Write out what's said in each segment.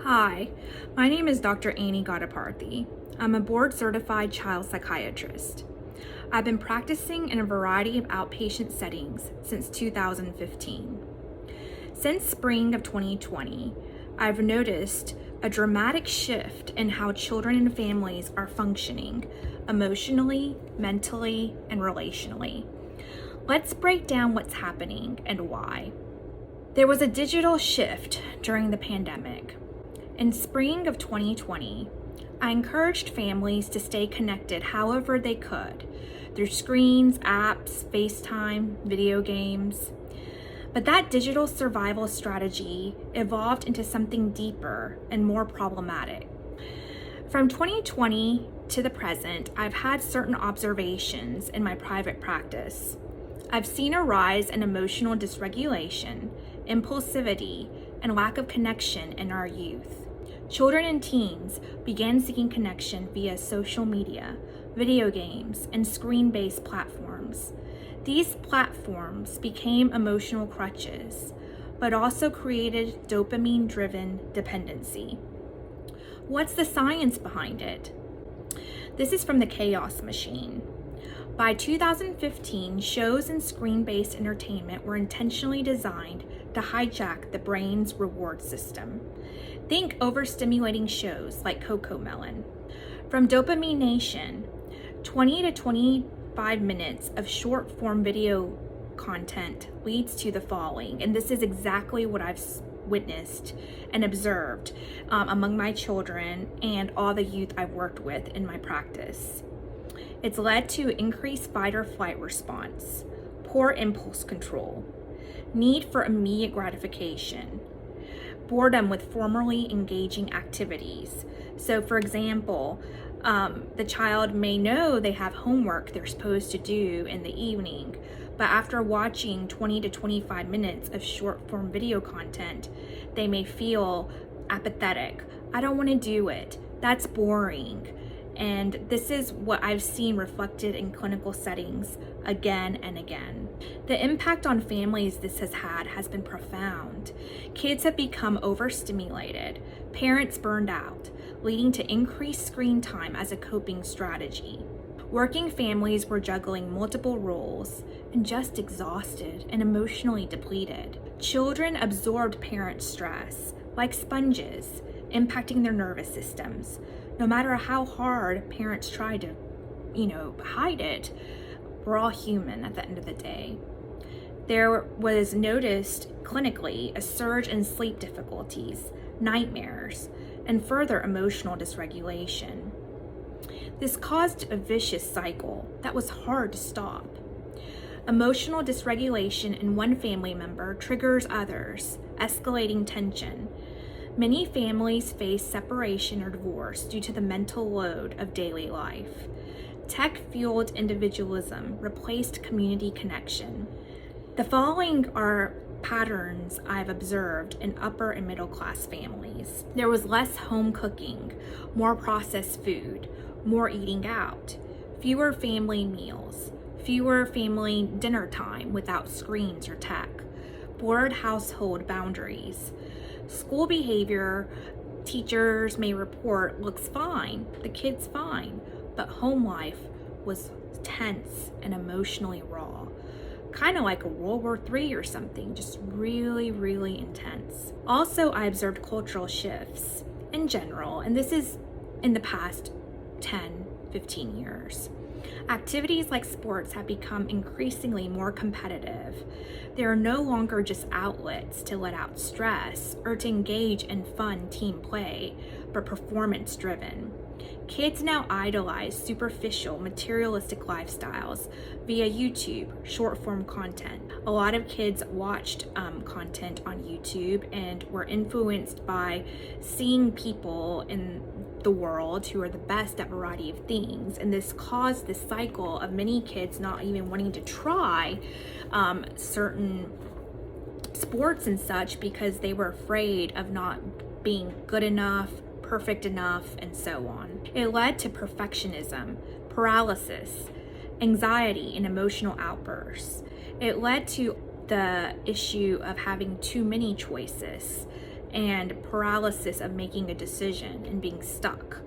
Hi, my name is Dr. Annie Gadaparthy. I'm a board-certified child psychiatrist. I've been practicing in a variety of outpatient settings since 2015. Since spring of 2020, I've noticed a dramatic shift in how children and families are functioning emotionally, mentally, and relationally. Let's break down what's happening and why. There was a digital shift during the pandemic. In spring of 2020, I encouraged families to stay connected however they could, through screens, apps, FaceTime, video games. But that digital survival strategy evolved into something deeper and more problematic. From 2020 to the present, I've had certain observations in my private practice. I've seen a rise in emotional dysregulation, impulsivity, and lack of connection in our youth. Children and teens began seeking connection via social media, video games, and screen-based platforms. These platforms became emotional crutches, but also created dopamine-driven dependency. What's the science behind it? This is from the Chaos Machine. By 2015, shows and screen-based entertainment were intentionally designed to hijack the brain's reward system. Think overstimulating shows like CoComelon. From Dopamine Nation, 20 to 25 minutes of short-form video content leads to the following, and this is exactly what I've witnessed and observed among my children and all the youth I've worked with in my practice. It's led to increased fight or flight response, poor impulse control, need for immediate gratification, boredom with formerly engaging activities. So for example, the child may know they have homework they're supposed to do in the evening, but after watching 20 to 25 minutes of short form video content, they may feel apathetic. I don't want to do it. That's boring. And this is what I've seen reflected in clinical settings again and again. The impact on families this has had has been profound. Kids have become overstimulated, parents burned out, leading to increased screen time as a coping strategy. Working families were juggling multiple roles and just exhausted and emotionally depleted. Children absorbed parent stress like sponges, impacting their nervous systems. No matter how hard parents try to, hide it, we're all human at the end of the day. There was noticed clinically a surge in sleep difficulties, nightmares, and further emotional dysregulation. This caused a vicious cycle that was hard to stop. Emotional dysregulation in one family member triggers others, escalating tension. Many families face separation or divorce due to the mental load of daily life. Tech-fueled individualism replaced community connection. The following are patterns I've observed in upper and middle class families. There was less home cooking, more processed food, more eating out, fewer family meals, fewer family dinner time without screens or tech, blurred household boundaries. School behavior, teachers may report, looks fine, the kid's fine, but home life was tense and emotionally raw. Kind of like a World War III or something, just really, really intense. Also, I observed cultural shifts in general, and this is in the past 10, 15 years. Activities like sports have become increasingly more competitive. They are no longer just outlets to let out stress or to engage in fun team play, but performance-driven. Kids now idolize superficial, materialistic lifestyles via YouTube, short-form content. A lot of kids watched content on YouTube and were influenced by seeing people in the world who are the best at a variety of things, and this caused this cycle of many kids not even wanting to try certain sports and such because they were afraid of not being good enough, perfect enough, and so on. It led to perfectionism, paralysis, anxiety, and emotional outbursts. It led to the issue of having too many choices and paralysis of making a decision and being stuck,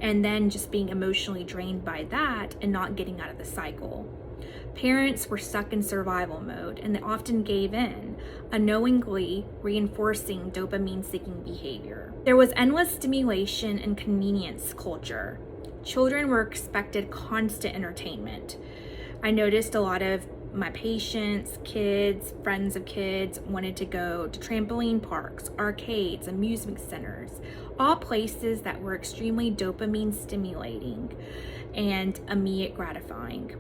and then just being emotionally drained by that and not getting out of the cycle. Parents were stuck in survival mode, and they often gave in, unknowingly reinforcing dopamine-seeking behavior. There was endless stimulation and convenience culture. Children were expected constant entertainment. I noticed a lot of my patients, kids, friends of kids wanted to go to trampoline parks, arcades, amusement centers, all places that were extremely dopamine stimulating and immediate gratifying.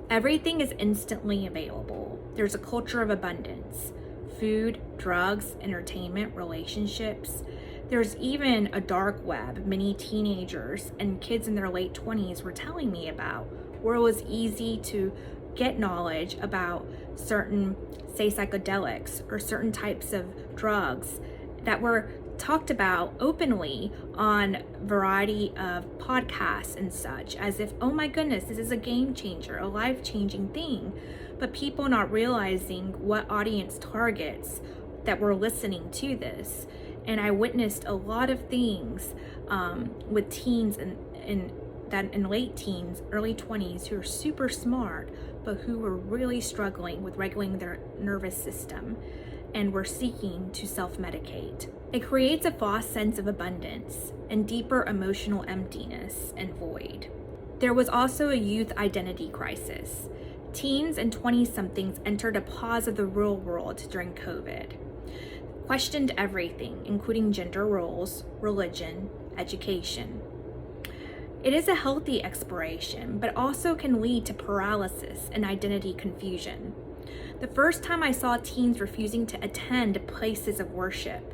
Everything is instantly available. There's a culture of abundance. Food, drugs, entertainment, relationships. There's even a dark web many teenagers and kids in their late 20s were telling me about, where it was easy to get knowledge about certain, say, psychedelics or certain types of drugs that were talked about openly on a variety of podcasts and such, as if, oh my goodness, this is a game changer, a life-changing thing, but people not realizing what audience targets that were listening to this. And I witnessed a lot of things with teens in late teens, early 20s, who are super smart, but who were really struggling with regulating their nervous system and were seeking to self-medicate. It creates a false sense of abundance and deeper emotional emptiness and void. There was also a youth identity crisis. Teens and 20-somethings entered a pause of the real world during COVID, questioned everything, including gender roles, religion, education. It is a healthy exploration, but also can lead to paralysis and identity confusion. The first time I saw teens refusing to attend places of worship,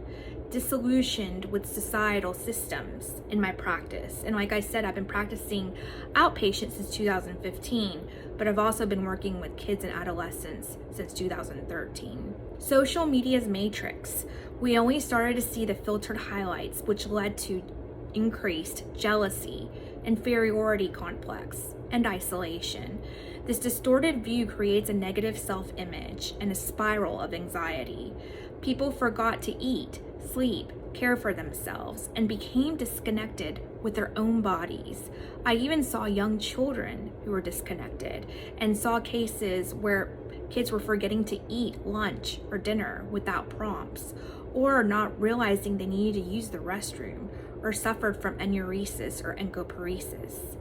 disillusioned with societal systems in my practice. And like I said, I've been practicing outpatient since 2015, but I've also been working with kids and adolescents since 2013. Social media's matrix. We only started to see the filtered highlights, which led to increased jealousy, inferiority complex, and isolation. This distorted view creates a negative self-image and a spiral of anxiety. People forgot to eat, sleep, care for themselves, and became disconnected with their own bodies. I even saw young children who were disconnected and saw cases where kids were forgetting to eat lunch or dinner without prompts, or not realizing they needed to use the restroom, or suffered from enuresis or encoparesis.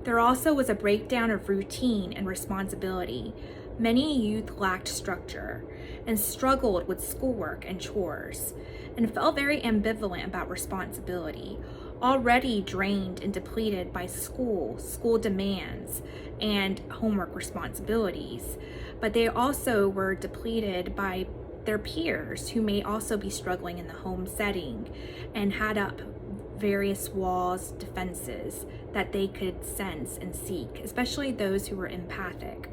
There also was a breakdown of routine and responsibility. Many youth lacked structure and struggled with schoolwork and chores, and felt very ambivalent about responsibility, already drained and depleted by school demands, and homework responsibilities. But they also were depleted by their peers who may also be struggling in the home setting and had up various walls, defenses that they could sense and seek, especially those who were empathic.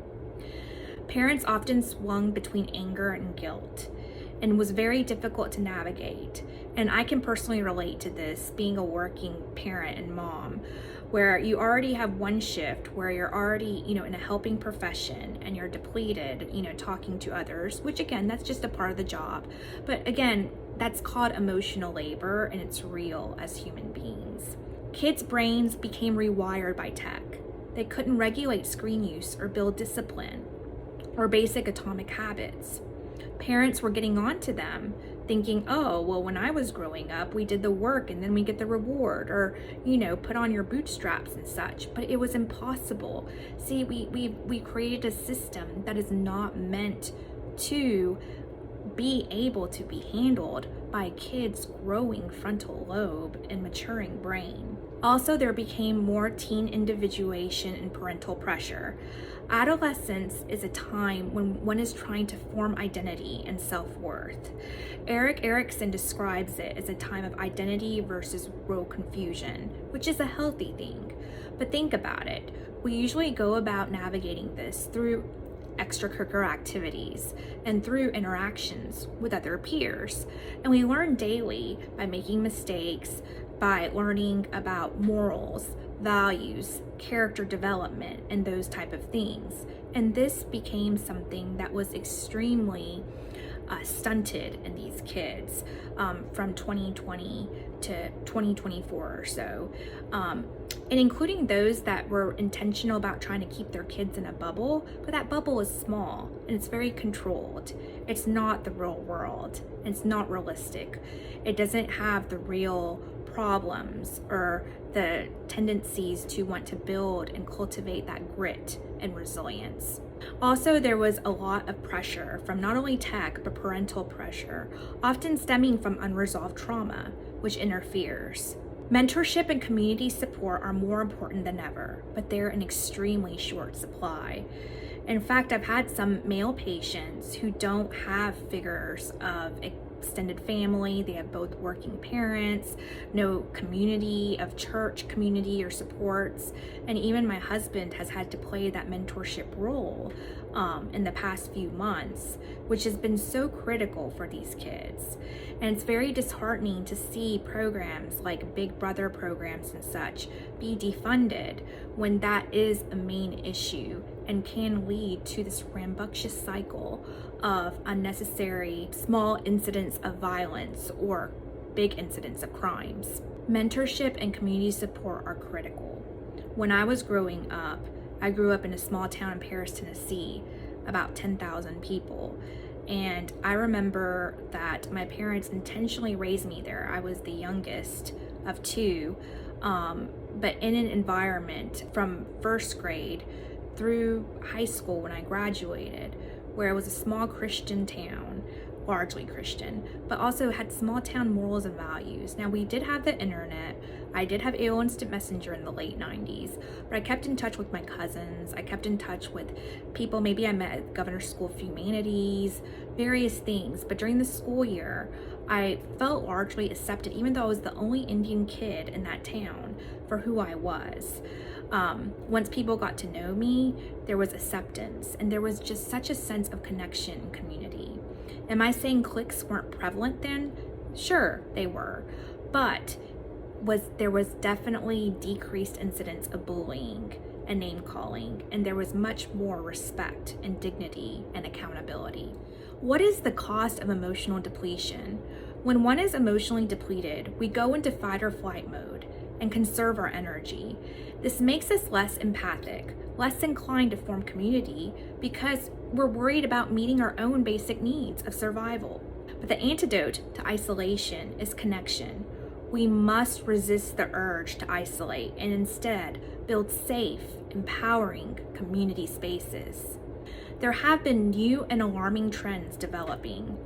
Parents often swung between anger and guilt and was very difficult to navigate. And I can personally relate to this, being a working parent and mom, where you already have one shift where you're already, in a helping profession and you're depleted, talking to others, which again, that's just a part of the job. But again, that's called emotional labor, and it's real as human beings. Kids' brains became rewired by tech. They couldn't regulate screen use or build discipline or basic atomic habits. Parents were getting on to them, thinking, oh, well, when I was growing up, we did the work and then we get the reward, or, put on your bootstraps and such. But it was impossible. See, we created a system that is not meant to be able to be handled by kids' growing frontal lobe and maturing brain. Also, there became more teen individuation and parental pressure. Adolescence is a time when one is trying to form identity and self-worth. Erik Erikson describes it as a time of identity versus role confusion, which is a healthy thing. But think about it. We usually go about navigating this through extracurricular activities and through interactions with other peers. And we learn daily by making mistakes, by learning about morals, values, character development, and those type of things. And this became something that was extremely stunted in these kids from 2020 to 2024 or so, and including those that were intentional about trying to keep their kids in a bubble, but that bubble is small and it's very controlled. It's not the real world. It's not realistic. It doesn't have the real problems or the tendencies to want to build and cultivate that grit and resilience. Also, there was a lot of pressure from not only tech, but parental pressure, often stemming from unresolved trauma, which interferes. Mentorship and community support are more important than ever, but they're in extremely short supply. In fact, I've had some male patients who don't have figures of extended family. They have both working parents, no community of church community or supports, and even my husband has had to play that mentorship role in the past few months, which has been so critical for these kids. And it's very disheartening to see programs like Big Brother programs and such be defunded when that is a main issue and can lead to this rambunctious cycle of unnecessary small incidents of violence or big incidents of crimes. Mentorship and community support are critical. When I was growing up, I grew up in a small town in Paris, Tennessee, about 10,000 people. And I remember that my parents intentionally raised me there. I was the youngest of two, but in an environment from first grade through high school when I graduated, where it was a small Christian town, largely Christian, but also had small town morals and values. Now, we did have the internet. I did have AOL Instant Messenger in the late 90s, but I kept in touch with my cousins. I kept in touch with people maybe I met at Governor's School of Humanities, various things. But during the school year, I felt largely accepted, even though I was the only Indian kid in that town, for who I was. Once people got to know me, there was acceptance, and there was just such a sense of connection and community. Am I saying cliques weren't prevalent then? Sure, they were, but there was definitely decreased incidents of bullying and name calling, and there was much more respect and dignity and accountability. What is the cost of emotional depletion? When one is emotionally depleted, we go into fight or flight mode and conserve our energy. This makes us less empathic, less inclined to form community because we're worried about meeting our own basic needs of survival. But the antidote to isolation is connection. We must resist the urge to isolate and instead build safe, empowering community spaces. There have been new and alarming trends developing.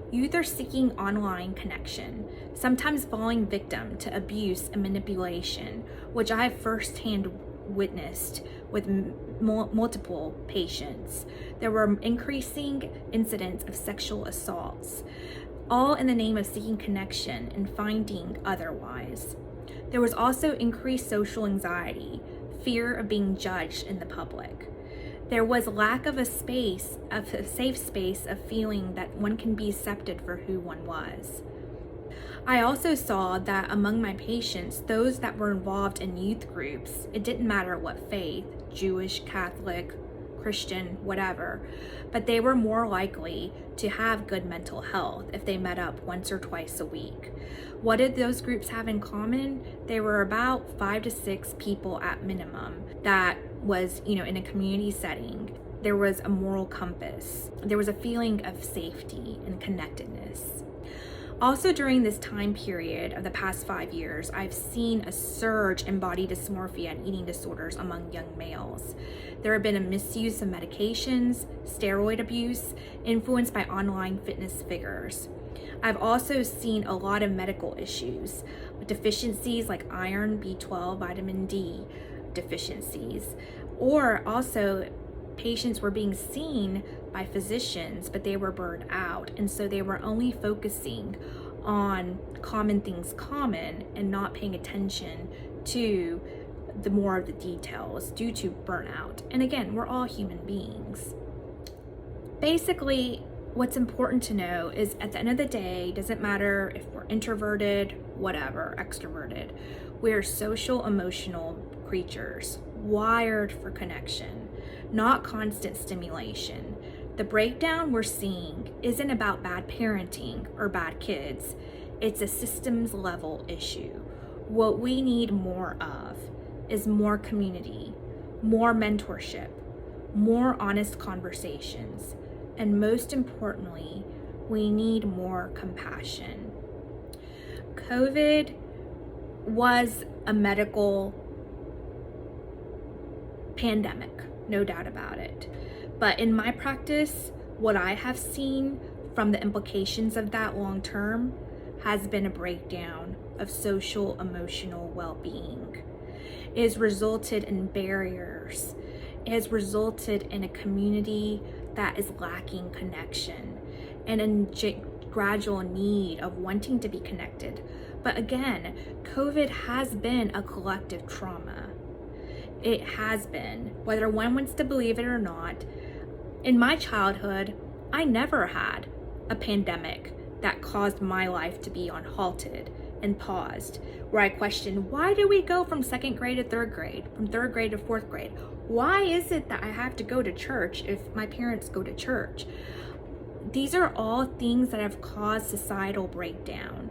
Youth are seeking online connection, sometimes falling victim to abuse and manipulation, which I have firsthand witnessed with multiple patients. There were increasing incidents of sexual assaults, all in the name of seeking connection and finding otherwise. There was also increased social anxiety, fear of being judged in the public. There was lack of a safe space of feeling that one can be accepted for who one was. I also saw that among my patients, those that were involved in youth groups, it didn't matter what faith, Jewish, Catholic, Christian, whatever, but they were more likely to have good mental health if they met up once or twice a week. What did those groups have in common? They were about 5 to 6 people at minimum that was, in a community setting. There was a moral compass. There was a feeling of safety and connectedness. Also, during this time period of the past 5 years, I've seen a surge in body dysmorphia and eating disorders among young males. There have been a misuse of medications, steroid abuse, influenced by online fitness figures. I've also seen a lot of medical issues, deficiencies like iron, B12, vitamin D deficiencies, or also patients were being seen by physicians, but they were burned out, and so they were only focusing on common things and not paying attention to the more of the details due to burnout. And again, we're all human beings. Basically, what's important to know is at the end of the day, doesn't matter if we're introverted, whatever, extroverted, we're social emotional creatures wired for connection, not constant stimulation. The breakdown we're seeing isn't about bad parenting or bad kids. It's a systems level issue. What we need more of is more community, more mentorship, more honest conversations, and most importantly, we need more compassion. COVID was a medical pandemic, no doubt about it. But in my practice, what I have seen from the implications of that long term has been a breakdown of social emotional well-being. It has resulted in barriers. It has resulted in a community that is lacking connection and a gradual need of wanting to be connected. But again, COVID has been a collective trauma. It has been, whether one wants to believe it or not. In my childhood, I never had a pandemic that caused my life to be on halted and paused, where I questioned, why do we go from second grade to third grade, from third grade to fourth grade? Why is it that I have to go to church if my parents go to church? These are all things that have caused societal breakdown.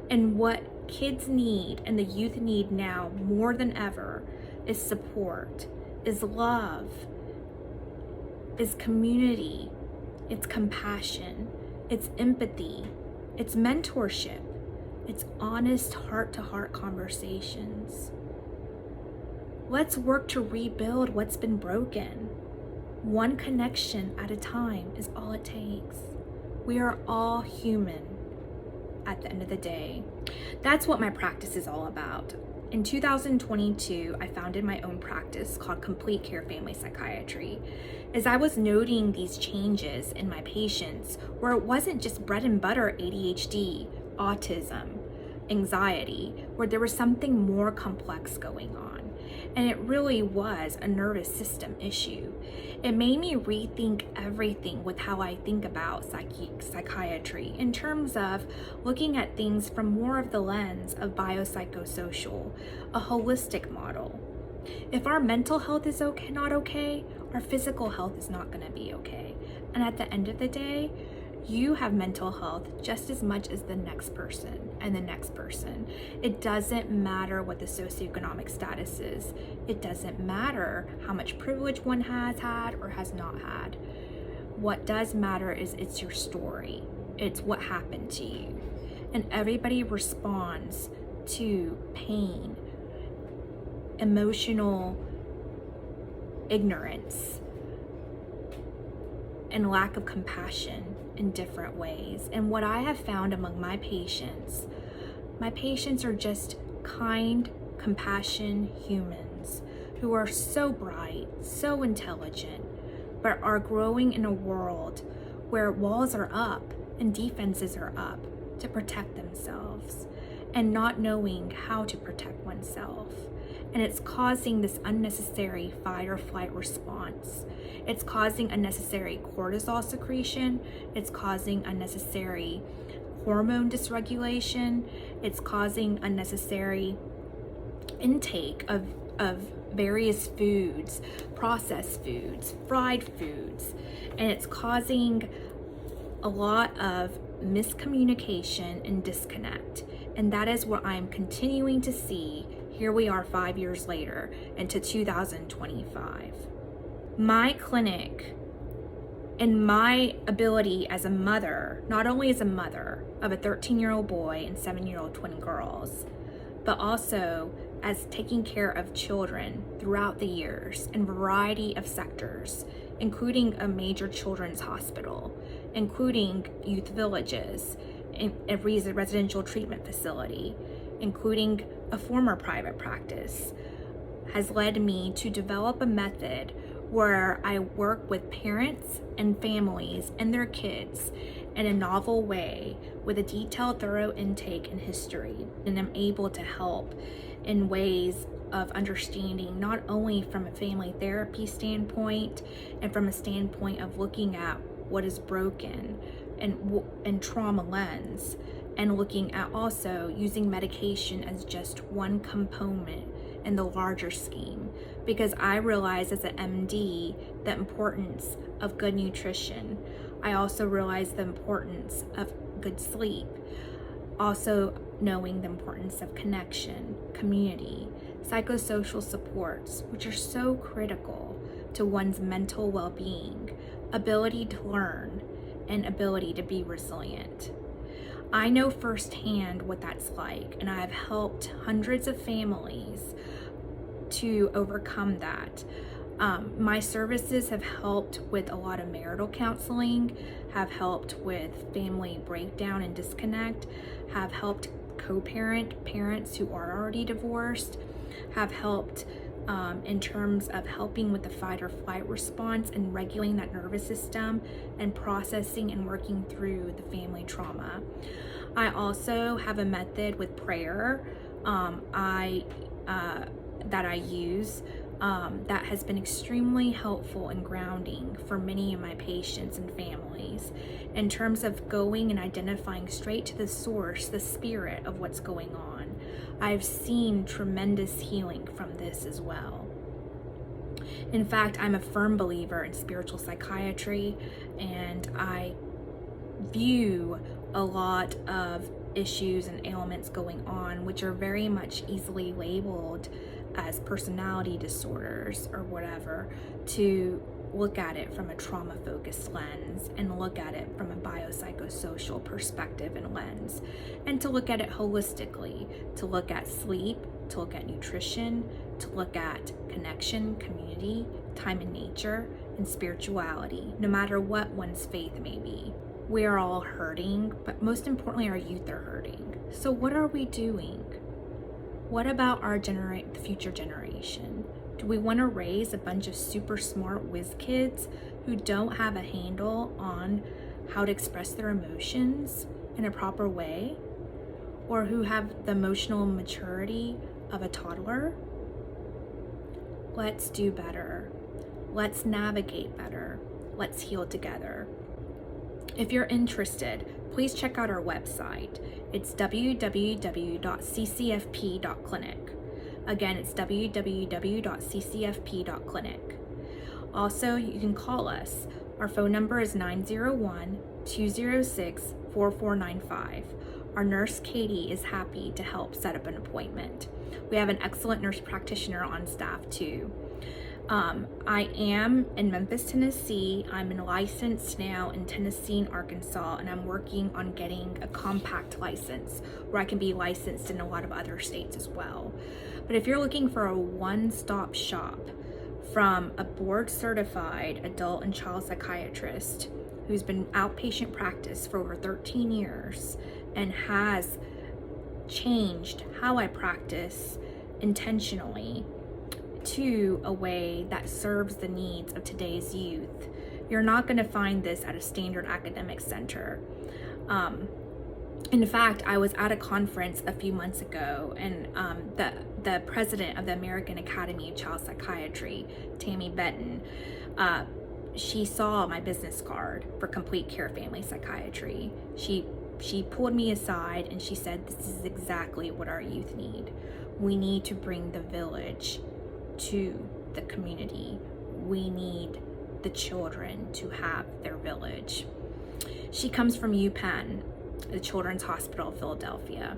And what kids need and the youth need now more than ever is support, is love, is community, it's compassion, it's empathy, it's mentorship, it's honest heart-to-heart conversations. Let's work to rebuild what's been broken. One connection at a time is all it takes. We are all human at the end of the day. That's what my practice is all about. In 2022, I founded my own practice called Complete Care Family Psychiatry. As I was noting these changes in my patients, where it wasn't just bread and butter ADHD, autism, anxiety, where there was something more complex going on. And it really was a nervous system issue. It made me rethink everything with how I think about psychiatry in terms of looking at things from more of the lens of biopsychosocial, a holistic model. If our mental health is not okay, our physical health is not going to be okay. And at the end of the day, you have mental health just as much as the next person and the next person. It doesn't matter what the socioeconomic status is. It doesn't matter how much privilege one has had or has not had. What does matter is it's your story. It's what happened to you. And everybody responds to pain, emotional ignorance, and lack of compassion in different ways. And what I have found among my patients are just kind, compassionate humans who are so bright, so intelligent, but are growing in a world where walls are up and defenses are up to protect themselves and not knowing how to protect oneself. And it's causing this unnecessary fight or flight response. It's causing unnecessary cortisol secretion. It's causing unnecessary hormone dysregulation. It's causing unnecessary intake of various foods, processed foods, fried foods. And it's causing a lot of miscommunication and disconnect. And that is what I'm continuing to see. Here we are 5 years later into 2025. My clinic and my ability as a mother, not only as a mother of a 13-year-old boy and 7-year-old twin girls, but also as taking care of children throughout the years in a variety of sectors, including a major children's hospital, including youth villages, a residential treatment facility, including a former private practice, has led me to develop a method where I work with parents and families and their kids in a novel way with a detailed, thorough intake and history. And I'm able to help in ways of understanding, not only from a family therapy standpoint and from a standpoint of looking at what is broken and trauma lens, and looking at also using medication as just one component in the larger scheme, because I realized as an MD the importance of good nutrition. I also realized the importance of good sleep. Also knowing the importance of connection, community, psychosocial supports, which are so critical to one's mental well-being, ability to learn, and ability to be resilient. I know firsthand what that's like, and I've helped hundreds of families to overcome that. My services have helped with a lot of marital counseling, have helped with family breakdown and disconnect, have helped co-parent parents who are already divorced, have helped in terms of helping with the fight or flight response and regulating that nervous system and processing and working through the family trauma. I also have a method with prayer that I use that has been extremely helpful and grounding for many of my patients and families in terms of going and identifying straight to the source, the spirit of what's going on. I've seen tremendous healing from this as well. In fact, I'm a firm believer in spiritual psychiatry, and I view a lot of issues and ailments going on which are very much easily labeled as personality disorders or whatever, to look at it from a trauma-focused lens and look at it from a biopsychosocial perspective and lens, and to look at it holistically, to look at sleep, to look at nutrition, to look at connection, community, time in nature, and spirituality, no matter what one's faith may be. We are all hurting, but most importantly, our youth are hurting. So what are we doing? What about our the future generation? Do we want to raise a bunch of super smart whiz kids who don't have a handle on how to express their emotions in a proper way, or who have the emotional maturity of a toddler? Let's do better. Let's navigate better. Let's heal together. If you're interested, please check out our website. It's www.ccfp.clinic. Again, it's www.ccfp.clinic. Also, you can call us. Our phone number is 901-206-4495. Our nurse, Katie, is happy to help set up an appointment. We have an excellent nurse practitioner on staff too. I am in Memphis, Tennessee. I'm licensed now in Tennessee and Arkansas, and I'm working on getting a compact license where I can be licensed in a lot of other states as well. But if you're looking for a one-stop shop from a board-certified adult and child psychiatrist who's been outpatient practice for over 13 years and has changed how I practice intentionally to a way that serves the needs of today's youth, you're not going to find this at a standard academic center. In fact, I was at a conference a few months ago, and the president of the American Academy of Child Psychiatry, Tammy Benton, she saw my business card for Complete Care Family Psychiatry. She pulled me aside and she said, "This is exactly what our youth need. We need to bring the village to the community. We need the children to have their village." She comes from UPenn, the Children's Hospital of Philadelphia.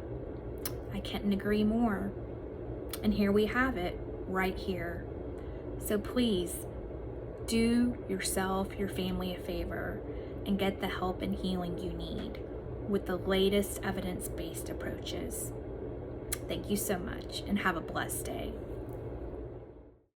I can't agree more. And here we have it, right here. So please, do yourself, your family a favor, and get the help and healing you need with the latest evidence-based approaches. Thank you so much, and have a blessed day.